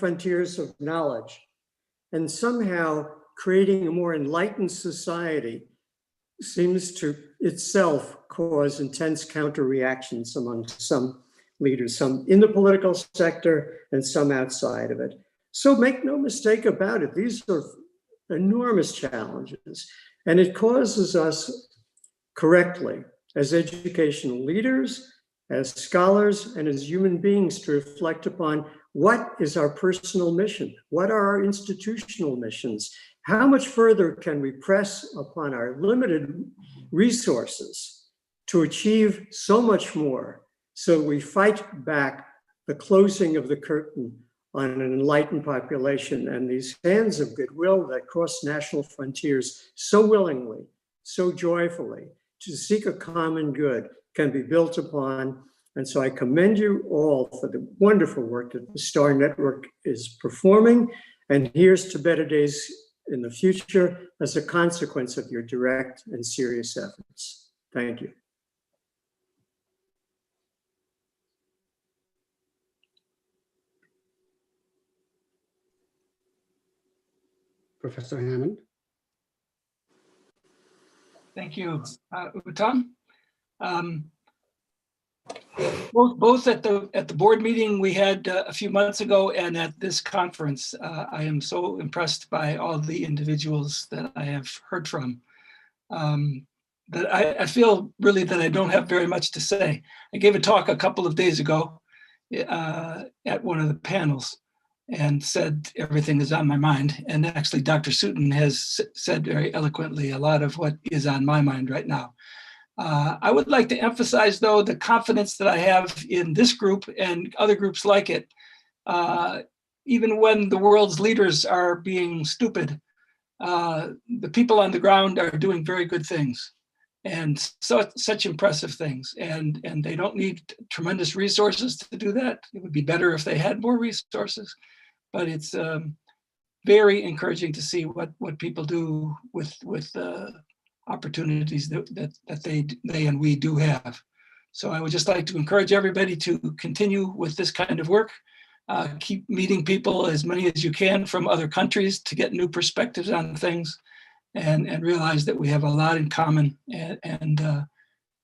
frontiers of knowledge, and somehow creating a more enlightened society seems to itself cause intense counter reactions among some leaders, some in the political sector and some outside of it. So make no mistake about it, these are enormous challenges, and it causes us correctly as educational leaders, as scholars, and as human beings to reflect upon what is our personal mission? What are our institutional missions? How much further can we press upon our limited resources to achieve so much more, so we fight back the closing of the curtain on an enlightened population and these hands of goodwill that cross national frontiers so willingly, so joyfully, to seek a common good can be built upon. And so I commend you all for the wonderful work that the STAR Network is performing. And here's to better days in the future as a consequence of your direct and serious efforts. Thank you. Professor Hammond. Thank you, Utam. Both at the board meeting we had a few months ago and at this conference, I am so impressed by all the individuals that I have heard from that I feel really that I don't have very much to say. I gave a talk a couple of days ago at one of the panels and said everything is on my mind. And actually, Dr. Sutton has said very eloquently a lot of what is on my mind right now. I would like to emphasize, though, the confidence that I have in this group and other groups like it. Even when the world's leaders are being stupid, the people on the ground are doing very good things, and such impressive things. And they don't need tremendous resources to do that. It would be better if they had more resources, but it's very encouraging to see what people do with opportunities that they and we do have. So I would just like to encourage everybody to continue with this kind of work. Keep meeting people, as many as you can, from other countries to get new perspectives on things, and realize that we have a lot in common, and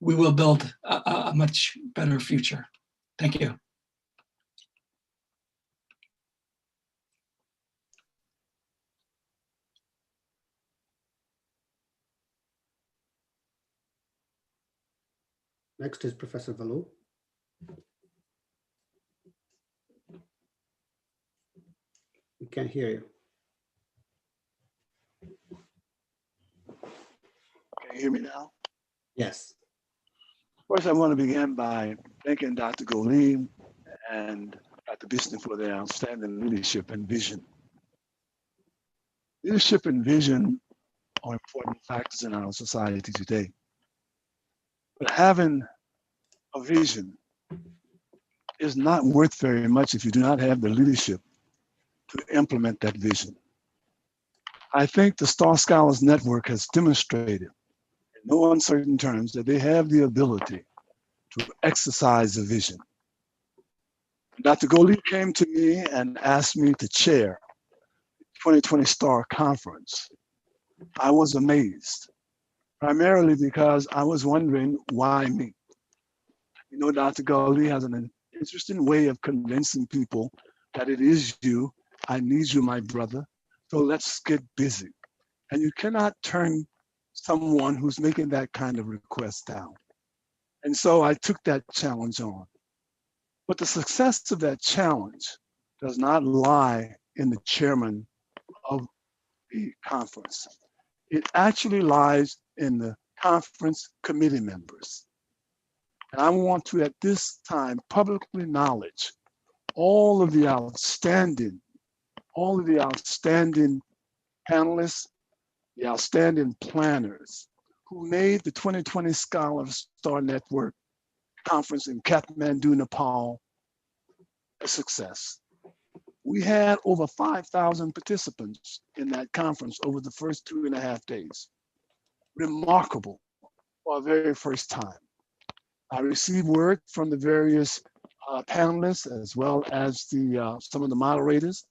we will build a much better future. Thank you. Next is Professor Valu. We can't hear you. Can you hear me now? Yes. First, I want to begin by thanking Dr. Golim and Dr. Bishop for their outstanding leadership and vision. Leadership and vision are important factors in our society today. But having a vision is not worth very much if you do not have the leadership to implement that vision. I think the Star Scholars Network has demonstrated in no uncertain terms that they have the ability to exercise a vision. Dr. Goldie came to me and asked me to chair the 2020 STAR Conference. I was amazed, primarily because I was wondering, why me? You know, Dr. Goldie has an interesting way of convincing people that it is you. I need you, my brother. So let's get busy. And you cannot turn someone who's making that kind of request down. And so I took that challenge on. But the success of that challenge does not lie in the chairman of the conference. It actually lies in the conference committee members. And I want to, at this time, publicly acknowledge all of the outstanding panelists, the outstanding planners who made the 2020 Scholars Star Network Conference in Kathmandu, Nepal, a success. We had over 5,000 participants in that conference over the first 2.5 days. Remarkable for our very first time. I received word from the various panelists as well as some of the moderators.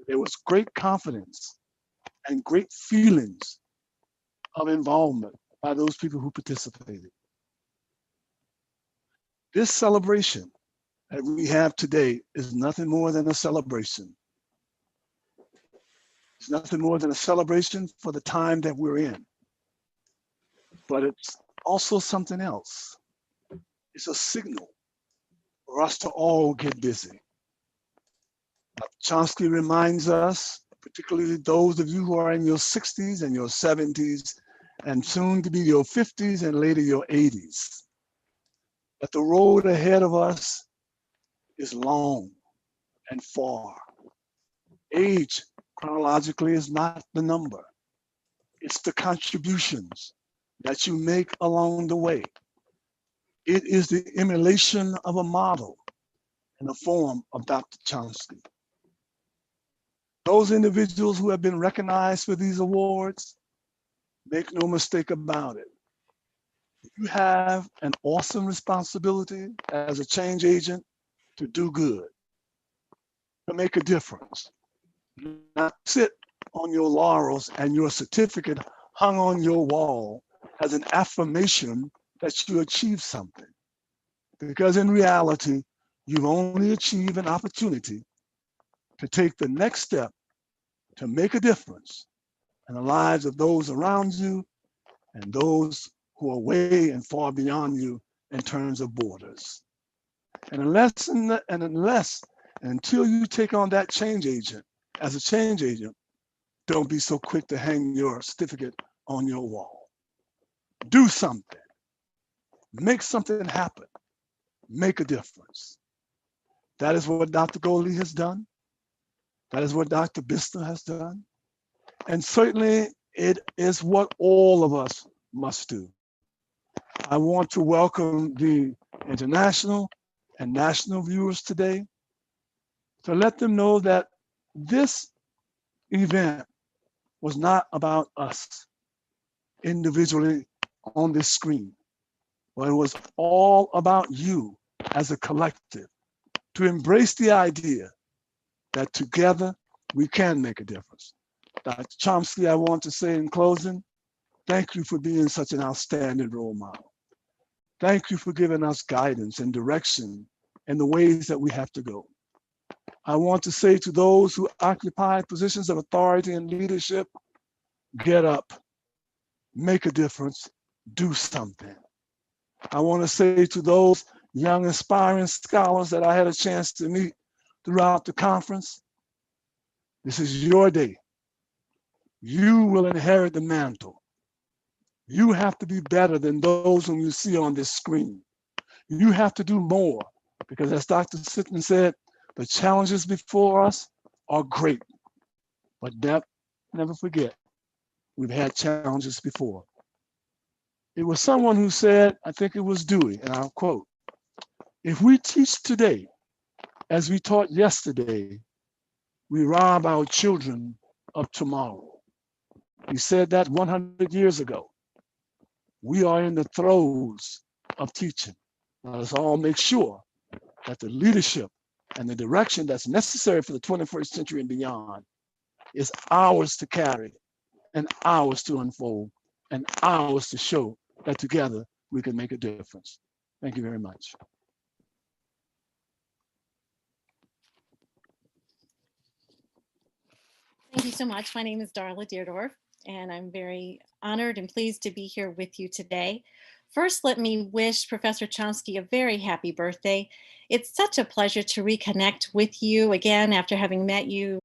There was great confidence and great feelings of involvement by those people who participated. This celebration that we have today is nothing more than a celebration. It's nothing more than a celebration for the time that we're in. But it's also something else. It's a signal for us to all get busy. Chomsky reminds us, particularly those of you who are in your 60s and your 70s, and soon to be your 50s and later your 80s, that the road ahead of us is long and far. Age, chronologically, is not the number. It's the contributions that you make along the way. It is the emulation of a model in the form of Dr. Chomsky. Those individuals who have been recognized for these awards, make no mistake about it. You have an awesome responsibility as a change agent to do good, to make a difference, not sit on your laurels and your certificate hung on your wall as an affirmation that you achieved something. Because in reality, you've only achieved an opportunity to take the next step to make a difference in the lives of those around you and those who are way and far beyond you in terms of borders. And until you take on that change agent, as a change agent, don't be so quick to hang your certificate on your wall. Do something. Make something happen. Make a difference. That is what Dr. Goldie has done. That is what Dr. Bister has done. And certainly it is what all of us must do. I want to welcome the international and national viewers today to let them know that this event was not about us individually on this screen, but it was all about you as a collective to embrace the idea that together we can make a difference. Dr. Chomsky, I want to say in closing, thank you for being such an outstanding role model. Thank you for giving us guidance and direction in the ways that we have to go. I want to say to those who occupy positions of authority and leadership, get up, make a difference, do something. I want to say to those young aspiring scholars that I had a chance to meet throughout the conference, this is your day. You will inherit the mantle. You have to be better than those whom you see on this screen. You have to do more because, as Dr. Sitton said, the challenges before us are great, but never forget, we've had challenges before. It was someone who said, I think it was Dewey, and I'll quote, "If we teach today as we taught yesterday, we rob our children of tomorrow." He said that 100 years ago. We are in the throes of teaching. Let us all make sure that the leadership and the direction that's necessary for the 21st century and beyond is ours to carry and ours to unfold and ours to show that together we can make a difference. Thank you very much. Thank you so much. My name is Darla Deerdorf, and I'm very honored and pleased to be here with you today. First, let me wish Professor Chomsky a very happy birthday. It's such a pleasure to reconnect with you again after having met you